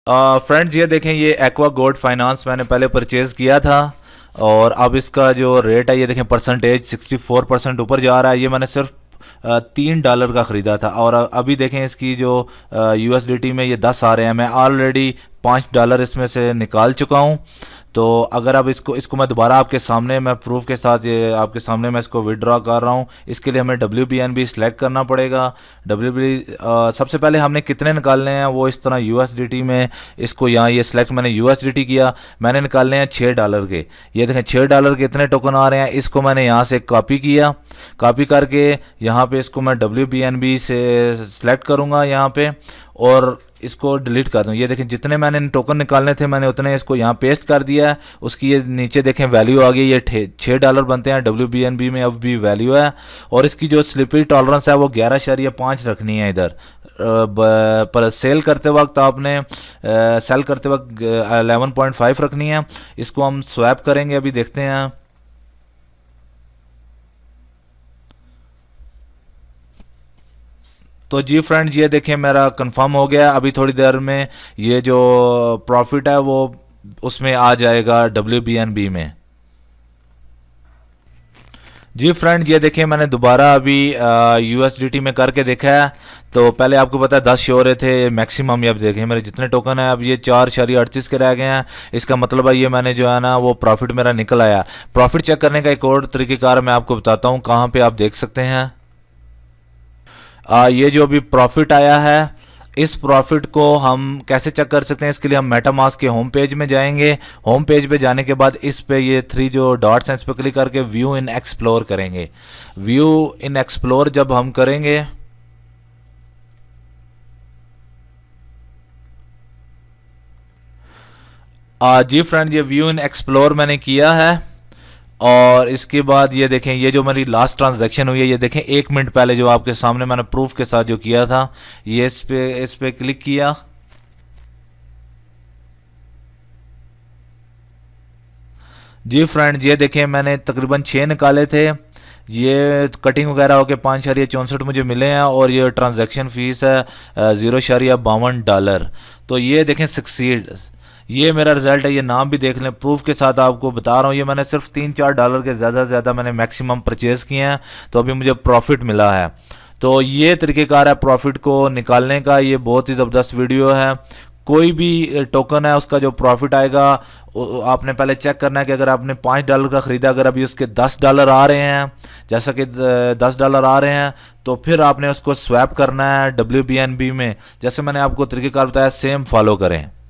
Friends ये देखें, ये एक्वा गोल्ड फाइनेंस मैंने पहले परचेज़ किया था और अब इसका जो रेट है ये देखें, परसेंटेज 64% ऊपर जा रहा है। ये मैंने सिर्फ $3 का ख़रीदा था और अभी देखें इसकी जो USDT में ये 10 आ रहे हैं। मैं ऑलरेडी $5 इसमें से निकाल चुका हूँ। तो अगर अब इसको मैं दोबारा आपके सामने मैं प्रूफ के साथ ये आपके सामने मैं इसको विड्रॉ कर रहा हूँ। इसके लिए हमें WBNB सेलेक्ट करना पड़ेगा। सबसे पहले हमने कितने निकालने हैं वो इस तरह USDT में इसको यहाँ ये सिलेक्ट मैंने USDT किया, मैंने निकालने हैं $6 के। ये देखें $6 के इतने टोकन आ रहे हैं। इसको मैंने यहाँ से कॉपी किया, कॉपी करके यहाँ पे इसको मैं WBNB से सिलेक्ट करूँगा यहाँ पे और इसको डिलीट कर दूँ। ये देखें जितने मैंने टोकन निकालने थे मैंने उतने इसको यहाँ पेस्ट कर दिया है। उसकी ये नीचे देखें वैल्यू आ गई, ये $6 बनते हैं। WBNB में अब भी वैल्यू है और इसकी जो स्लिपरी टॉलरेंस है वो 11.5 रखनी है इधर। पर सेल करते वक्त आपने सेल करते वक्त 11.5 रखनी है। इसको हम स्वैप करेंगे, अभी देखते हैं। तो जी फ्रेंड्स ये देखें मेरा कंफर्म हो गया। अभी थोड़ी देर में ये जो प्रॉफिट है वो उसमें आ जाएगा WBNB में। जी फ्रेंड ये देखें मैंने दोबारा अभी USDT में करके देखा है। तो पहले आपको पता है 10 शो हो रहे थे मैक्सिमम। ये अब देखें मेरे जितने टोकन है अब ये 4.38 के रह गए हैं। इसका मतलब है ये मैंने जो है ना वो प्रॉफिट मेरा निकल आया। प्रॉफिट चेक करने का एक और तरीक़ेकार मैं आपको बताता हूँ, कहाँ पे आप देख सकते हैं। ये जो अभी प्रॉफिट आया है इस प्रॉफिट को हम कैसे चेक कर सकते हैं। इसके लिए हम मेटामास्क के होम पेज में जाएंगे। होम पेज पे जाने के बाद इस पे ये 3 जो डॉट्स हैं इस पे क्लिक करके व्यू इन एक्सप्लोर करेंगे। व्यू इन एक्सप्लोर जब हम करेंगे जी फ्रेंड ये व्यू इन एक्सप्लोर मैंने किया है और इसके बाद ये देखें ये जो मेरी लास्ट ट्रांजैक्शन हुई है ये देखें 1 मिनट पहले जो आपके सामने मैंने प्रूफ के साथ जो किया था, ये इस पे क्लिक किया। जी फ्रेंड्स ये देखें मैंने तकरीबन 6 निकाले थे। ये कटिंग वगैरह होके $5.64 मुझे मिले हैं और ये ट्रांजैक्शन फीस है $0.52। तो ये देखें सक्सीड, ये मेरा रिजल्ट है। ये नाम भी देख लें, प्रूफ के साथ आपको बता रहा हूँ। ये मैंने सिर्फ $3-4 के ज़्यादा से ज़्यादा मैंने मैक्सिमम परचेज़ किए हैं तो अभी मुझे प्रॉफिट मिला है। तो ये तरीक़ेकार है प्रॉफिट को निकालने का। ये बहुत ही ज़बरदस्त वीडियो है। कोई भी टोकन है उसका जो प्रॉफिट आएगा आपने पहले चेक करना है कि अगर आपने $5 का ख़रीदा, अगर अभी उसके $10 आ रहे हैं, जैसा कि $10 आ रहे हैं तो फिर आपने उसको स्वैप करना है WBNB में। जैसे मैंने आपको तरीक़ेकार बताया सेम फॉलो करें।